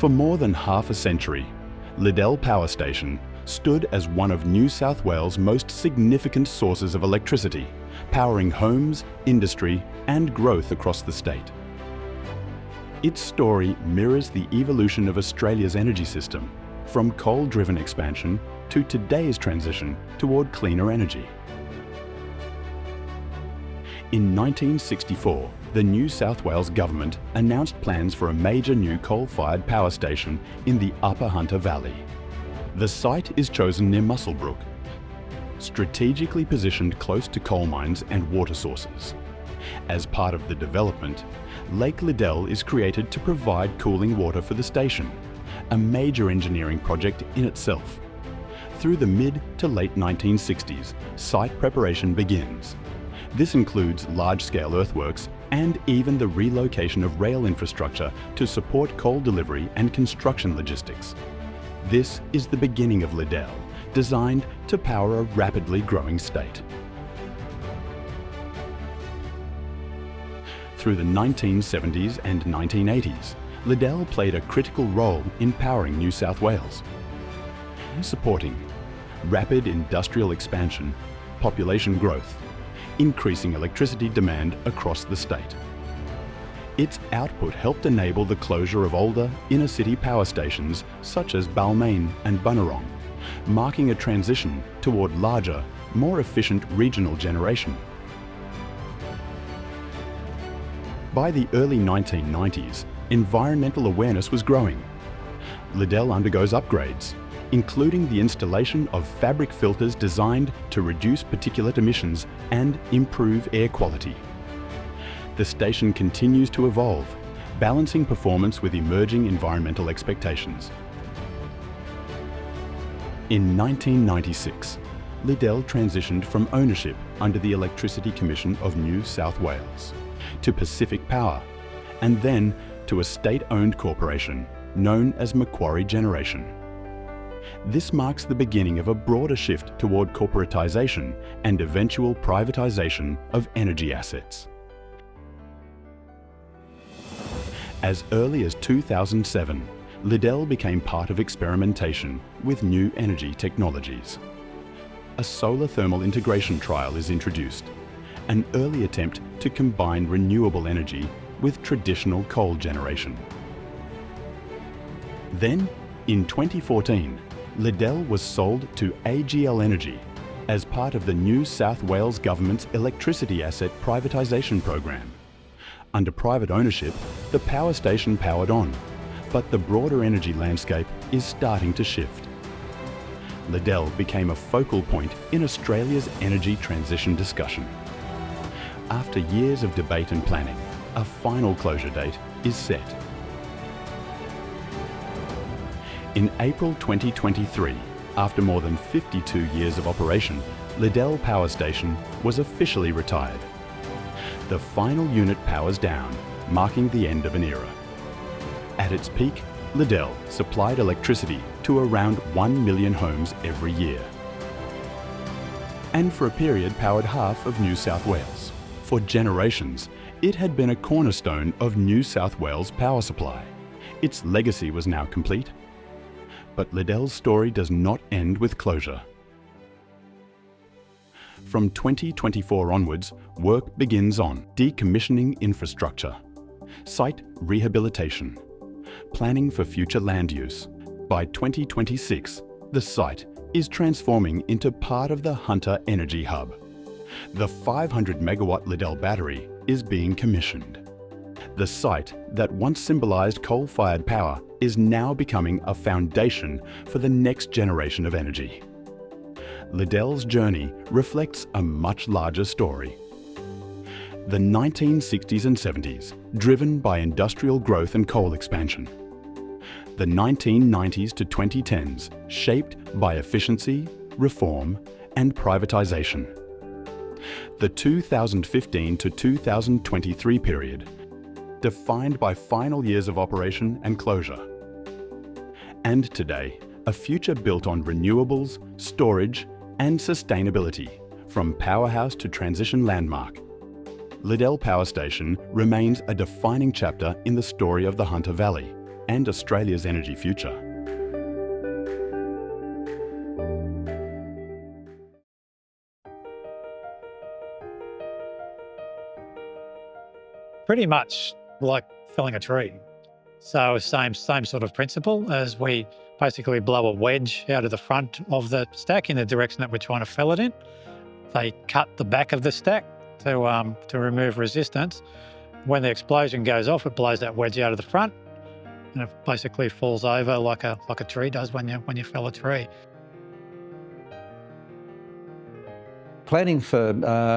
For more than half a century, Liddell Power Station stood as one of New South Wales' most significant sources of electricity, powering homes, industry and growth across the state. Its story mirrors the evolution of Australia's energy system, from coal-driven expansion to today's transition toward cleaner energy. In 1964, the New South Wales government announced plans for a major new coal-fired power station in the Upper Hunter Valley. The site is chosen near Muswellbrook, strategically positioned close to coal mines and water sources. As part of the development, Lake Liddell is created to provide cooling water for the station, a major engineering project in itself. Through the mid to late 1960s, site preparation begins. This includes large-scale earthworks and even the relocation of rail infrastructure to support coal delivery and construction logistics. This is the beginning of Liddell, designed to power a rapidly growing state. Through the 1970s and 1980s, Liddell played a critical role in powering New South Wales, supporting rapid industrial expansion, population growth, increasing electricity demand across the state. Its output helped enable the closure of older inner-city power stations such as Balmain and Bunurong, marking a transition toward larger, more efficient regional generation. By the early 1990s, environmental awareness was growing. Liddell undergoes upgrades, including the installation of fabric filters designed to reduce particulate emissions and improve air quality. The station continues to evolve, balancing performance with emerging environmental expectations. In 1996, Liddell transitioned from ownership under the Electricity Commission of New South Wales to Pacific Power, and then to a state-owned corporation known as Macquarie Generation. This marks the beginning of a broader shift toward corporatisation and eventual privatisation of energy assets. As early as 2007, Liddell became part of experimentation with new energy technologies. A solar thermal integration trial is introduced, an early attempt to combine renewable energy with traditional coal generation. Then, in 2014, Liddell was sold to AGL Energy as part of the New South Wales Government's Electricity Asset Privatisation Program. Under private ownership, the power station powered on, but the broader energy landscape is starting to shift. Liddell became a focal point in Australia's energy transition discussion. After years of debate and planning, a final closure date is set. In April 2023, after more than 52 years of operation, Liddell Power Station was officially retired. The final unit powers down, marking the end of an era. At its peak, Liddell supplied electricity to around 1 million homes every year, and for a period powered half of New South Wales. For generations, it had been a cornerstone of New South Wales power supply. Its legacy was now complete. But Liddell's story does not end with closure. From 2024 onwards, work begins on decommissioning infrastructure, site rehabilitation, planning for future land use. By 2026, the site is transforming into part of the Hunter Energy Hub. The 500 megawatt Liddell battery is being commissioned. The site that once symbolised coal-fired power is now becoming a foundation for the next generation of energy. Liddell's journey reflects a much larger story. The 1960s and 70s, driven by industrial growth and coal expansion. The 1990s to 2010s, shaped by efficiency, reform and privatisation. The 2015 to 2023 period, defined by final years of operation and closure. And today, a future built on renewables, storage, and sustainability, from powerhouse to transition landmark. Liddell Power Station remains a defining chapter in the story of the Hunter Valley, and Australia's energy future. Pretty much like felling a tree. So same sort of principle, as we basically blow a wedge out of the front of the stack in the direction that we're trying to fell it in. They cut the back of the stack to remove resistance. When the explosion goes off, it blows that wedge out of the front, and it basically falls over like a tree does when you fell a tree. Planning for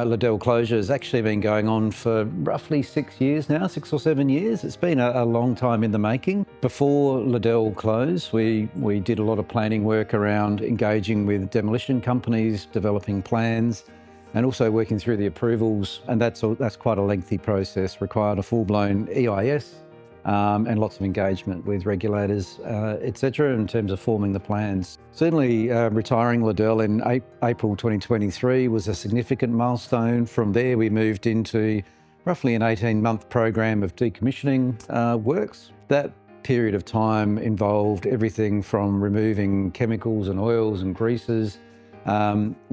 Liddell closure has actually been going on for roughly 6 years now, 6 or 7 years. It's been a long time in the making. Before Liddell closed, we did a lot of planning work around engaging with demolition companies, developing plans, and also working through the approvals. And that's quite a lengthy process, required a full-blown EIS, and lots of engagement with regulators, etc., in terms of forming the plans. Certainly retiring Liddell in April 2023 was a significant milestone. From there we moved into roughly an 18-month program of decommissioning works. That period of time involved everything from removing chemicals and oils and greases. We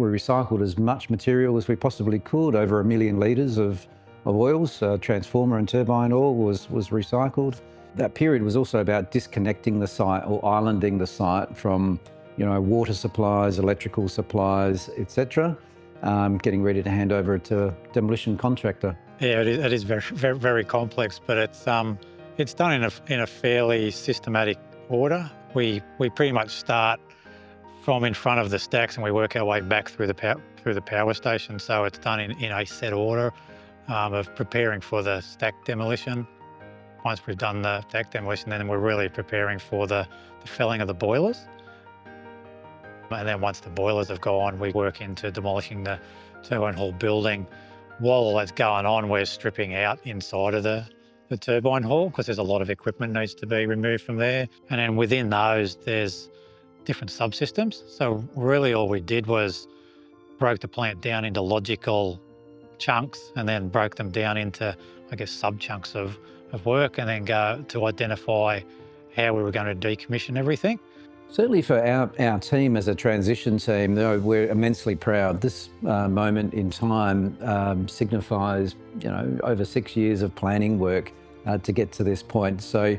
recycled as much material as we possibly could, over 1 million litres of oils, transformer and turbine oil was recycled. That period was also about disconnecting the site, or islanding the site from, water supplies, electrical supplies, etc. Getting ready to hand over to a demolition contractor. Yeah, it is very, very, very complex, but it's done in a fairly systematic order. We pretty much start from in front of the stacks and we work our way back through the power station. So it's done in a set order of preparing for the stack demolition. Once we've done the stack demolition, then we're really preparing for the felling of the boilers. And then once the boilers have gone, we work into demolishing the turbine hall building. While all that's going on, we're stripping out inside of the turbine hall, because there's a lot of equipment needs to be removed from there. And then within those, there's different subsystems. So really all we did was broke the plant down into logical chunks, and then broke them down into, sub-chunks of work, and then go to identify how we were going to decommission everything. Certainly for our team as a transition team, we're immensely proud. This moment in time signifies, over 6 years of planning work to get to this point. So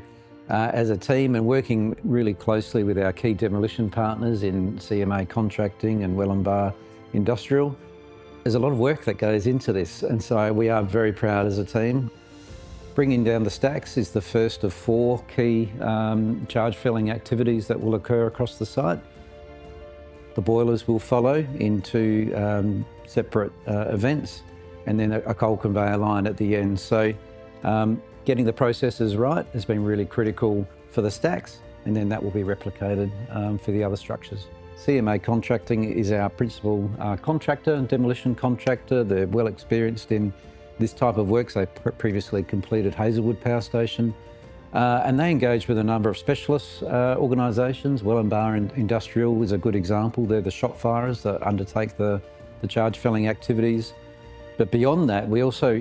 as a team, and working really closely with our key demolition partners in CMA Contracting and Wellenbar Industrial, there's a lot of work that goes into this, and so we are very proud as a team. Bringing down the stacks is the first of 4 key charge felling activities that will occur across the site. The boilers will follow into separate events, and then a coal conveyor line at the end. So getting the processes right has been really critical for the stacks, and then that will be replicated for the other structures. CMA Contracting is our principal contractor and demolition contractor. They're well experienced in this type of work. They previously completed Hazelwood Power Station, and they engage with a number of specialist organisations. Wellenbar Industrial is a good example. They're the shop firers that undertake the charge felling activities. But beyond that, we also,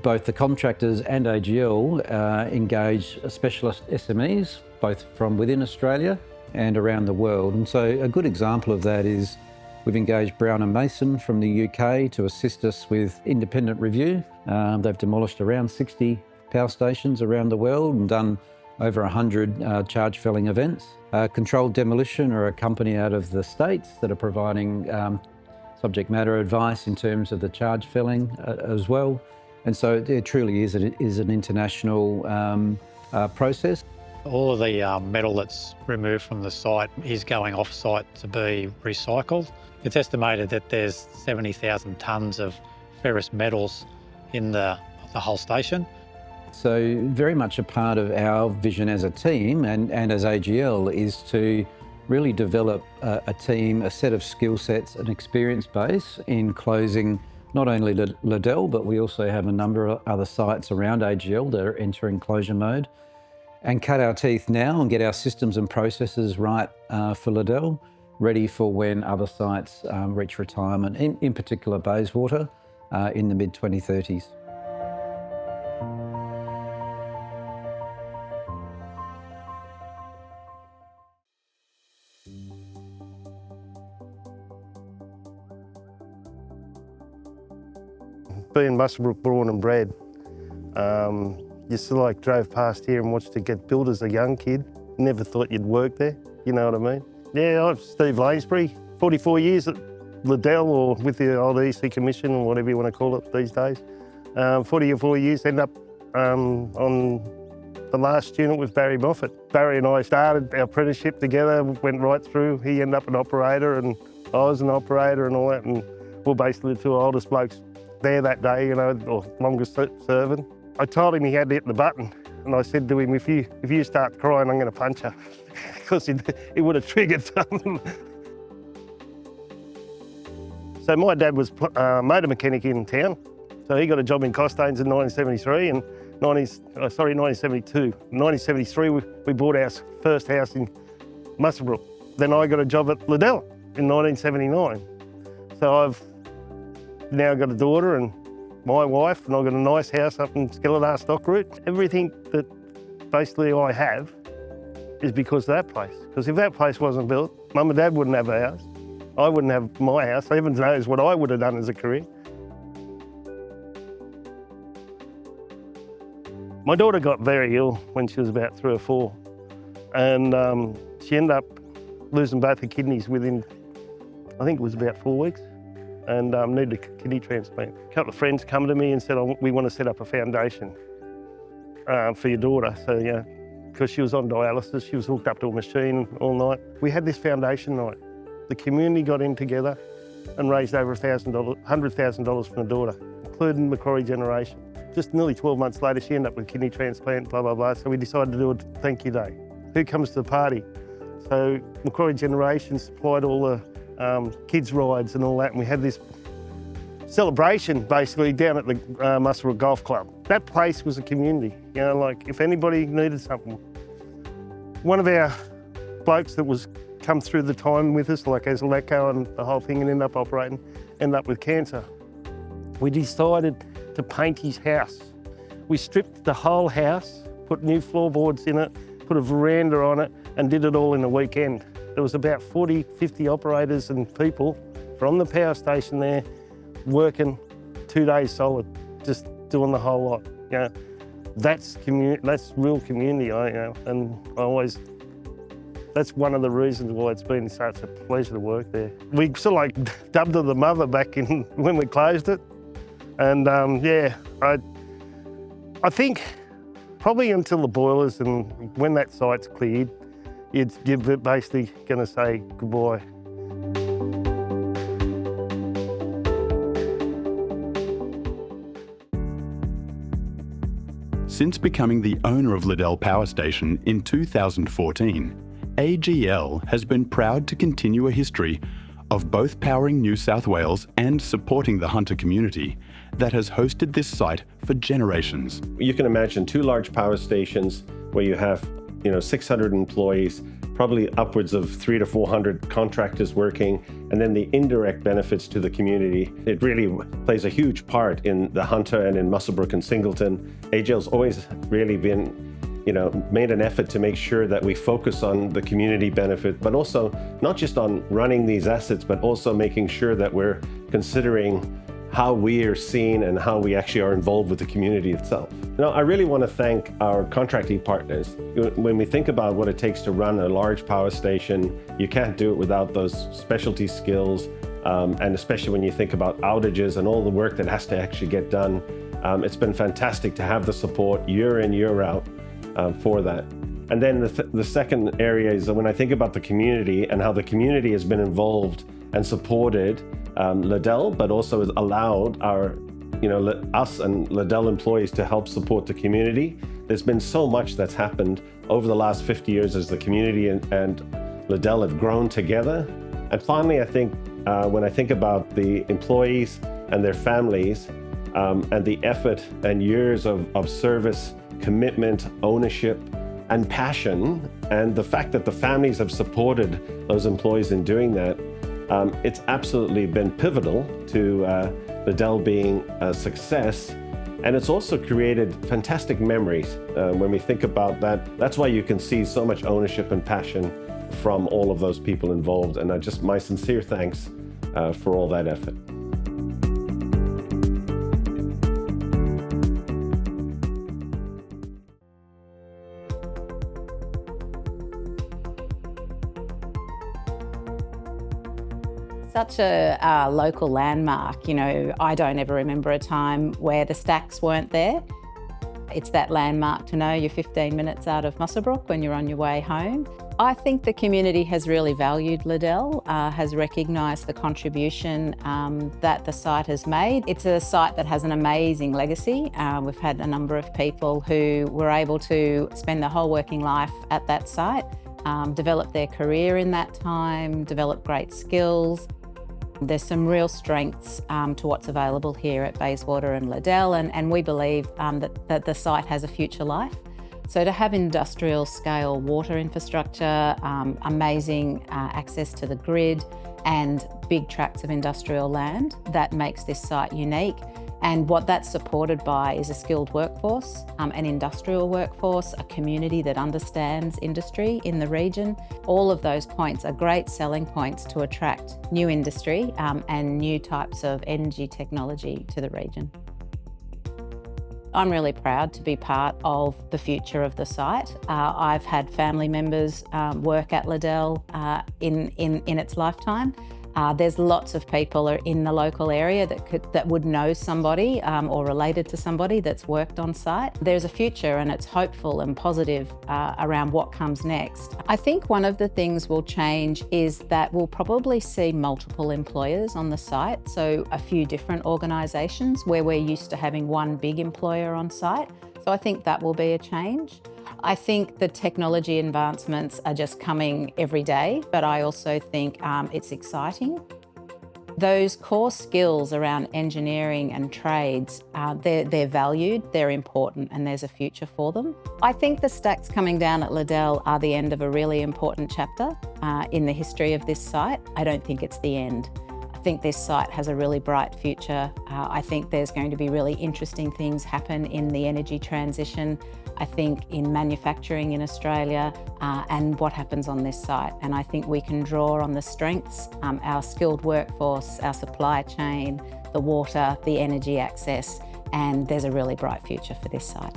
both the contractors and AGL, engage specialist SMEs, both from within Australia and around the world. And so a good example of that is we've engaged Brown & Mason from the UK to assist us with independent review. They've demolished around 60 power stations around the world and done over 100 charge felling events. Controlled Demolition are a company out of the States that are providing subject matter advice in terms of the charge felling as well. And so it truly is an international process. All of the metal that's removed from the site is going off-site to be recycled. It's estimated that there's 70,000 tonnes of ferrous metals in the whole station. So very much a part of our vision as a team and as AGL is to really develop a team, a set of skill sets, an experience base in closing not only Liddell, but we also have a number of other sites around AGL that are entering closure mode, and cut our teeth now and get our systems and processes right for Liddell, ready for when other sites reach retirement, in particular Bayswater, in the mid-2030s. being Muswellbrook born and bred, you sort of like drove past here and watched it get built as a young kid. Never thought you'd work there, you know what I mean? Yeah, I'm Steve Lanesbury, 44 years at Liddell, or with the old EC Commission, or whatever you want to call it these days. 44 years, end up on the last unit with Barry Moffat. Barry and I started our apprenticeship together, went right through. He ended up an operator and I was an operator and all that, and we're basically the two oldest blokes there that day, you know, or longest serving. I told him he had to hit the button, and I said to him, if you start crying, I'm going to punch you, because it would have triggered something. So my dad was a motor mechanic in town, so he got a job in Costains in 1973 and 1972. In 1973, we bought our first house in Muswellbrook. Then I got a job at Liddell in 1979. So I've now got a daughter and my wife, and I've got a nice house up in Skeletar Stock Route. Everything that basically I have is because of that place. Because if that place wasn't built, Mum and Dad wouldn't have a house. I wouldn't have my house. Heaven knows what I would have done as a career. My daughter got very ill when she was about 3 or 4, and she ended up losing both her kidneys within, I think it was about 4 weeks, and needed a kidney transplant. A couple of friends come to me and said, we want to set up a foundation for your daughter. So, yeah, because she was on dialysis, she was hooked up to a machine all night. We had this foundation night. The community got in together and raised over $100,000 for the daughter, including Macquarie Generation. Just nearly 12 months later, she ended up with a kidney transplant, blah, blah, blah. So we decided to do a thank you day. Who comes to the party? So Macquarie Generation supplied all the kids' rides and all that, and we had this celebration basically down at the Muswellbrook Golf Club. That place was a community, you know, like if anybody needed something. One of our blokes that was come through the time with us, like as Lecco and the whole thing, and ended up operating, ended up with cancer. We decided to paint his house. We stripped the whole house, put new floorboards in it, put a veranda on it, and did it all in a weekend. There was about 40, 50 operators and people from the power station there working 2 days solid, just doing the whole lot. You know, that's real community, you know, and that's one of the reasons why it's been such a pleasure to work there. We sort of like dubbed her the mother back in when we closed it. And yeah, I think probably until the boilers and when that site's cleared, you're basically going to say goodbye. Since becoming the owner of Liddell Power Station in 2014, AGL has been proud to continue a history of both powering New South Wales and supporting the Hunter community that has hosted this site for generations. You can imagine 2 large power stations where you have 600 employees, probably upwards of 300 to 400 contractors working, and then the indirect benefits to the community. It really plays a huge part in the Hunter and in Muswellbrook and Singleton. AGL's always really been made an effort to make sure that we focus on the community benefit, but also not just on running these assets, but also making sure that we're considering how we are seen and how we actually are involved with the community itself. I really want to thank our contracting partners. When we think about what it takes to run a large power station, you can't do it without those specialty skills, and especially when you think about outages and all the work that has to actually get done. It's been fantastic to have the support year in, year out for that. And then the second area is when I think about the community and how the community has been involved and supported Liddell, but also has allowed us and Liddell employees to help support the community. There's been so much that's happened over the last 50 years as the community and Liddell have grown together. And finally, I think when I think about the employees and their families and the effort and years of service, commitment, ownership, and passion, and the fact that the families have supported those employees in doing that, it's absolutely been pivotal to Liddell being a success. And it's also created fantastic memories when we think about that. That's why you can see so much ownership and passion from all of those people involved. And my sincere thanks for all that effort. such a local landmark. You know, I don't ever remember a time where the stacks weren't there. It's that landmark to know you're 15 minutes out of Muswellbrook when you're on your way home. I think the community has really valued Liddell, has recognised the contribution that the site has made. It's a site that has an amazing legacy. We've had a number of people who were able to spend their whole working life at that site, develop their career in that time, develop great skills. There's some real strengths to what's available here at Bayswater and Liddell, and we believe that the site has a future life. So to have industrial scale water infrastructure, amazing access to the grid and big tracts of industrial land, that makes this site unique. And what that's supported by is a skilled workforce, an industrial workforce, a community that understands industry in the region. All of those points are great selling points to attract new industry and new types of energy technology to the region. I'm really proud to be part of the future of the site. I've had family members work at Liddell in its lifetime. There's lots of people in the local area that would know somebody or related to somebody that's worked on site. There's a future and it's hopeful and positive around what comes next. I think one of the things will change is that we'll probably see multiple employers on the site, so a few different organisations where we're used to having one big employer on site. So I think that will be a change. I think the technology advancements are just coming every day, but I also think it's exciting. Those core skills around engineering and trades, they're valued, they're important, and there's a future for them. I think the stacks coming down at Liddell are the end of a really important chapter in the history of this site. I don't think it's the end. I think this site has a really bright future. I think there's going to be really interesting things happen in the energy transition. I think in manufacturing in Australia and what happens on this site. And I think we can draw on the strengths, our skilled workforce, our supply chain, the water, the energy access, and there's a really bright future for this site.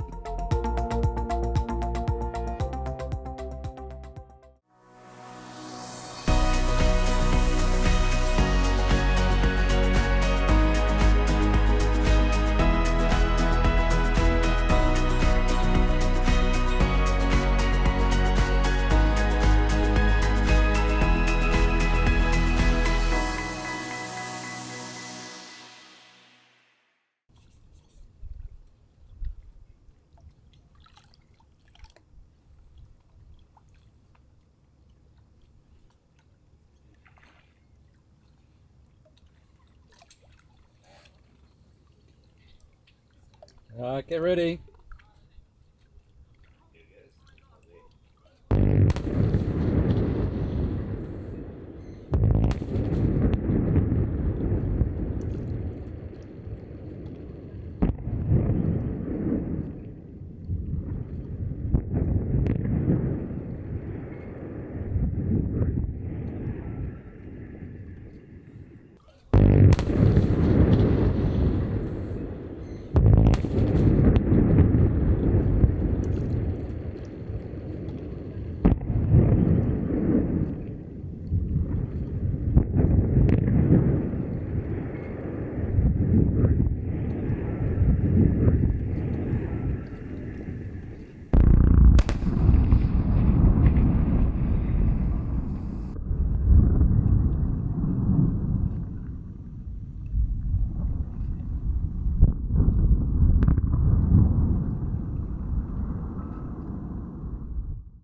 Get ready.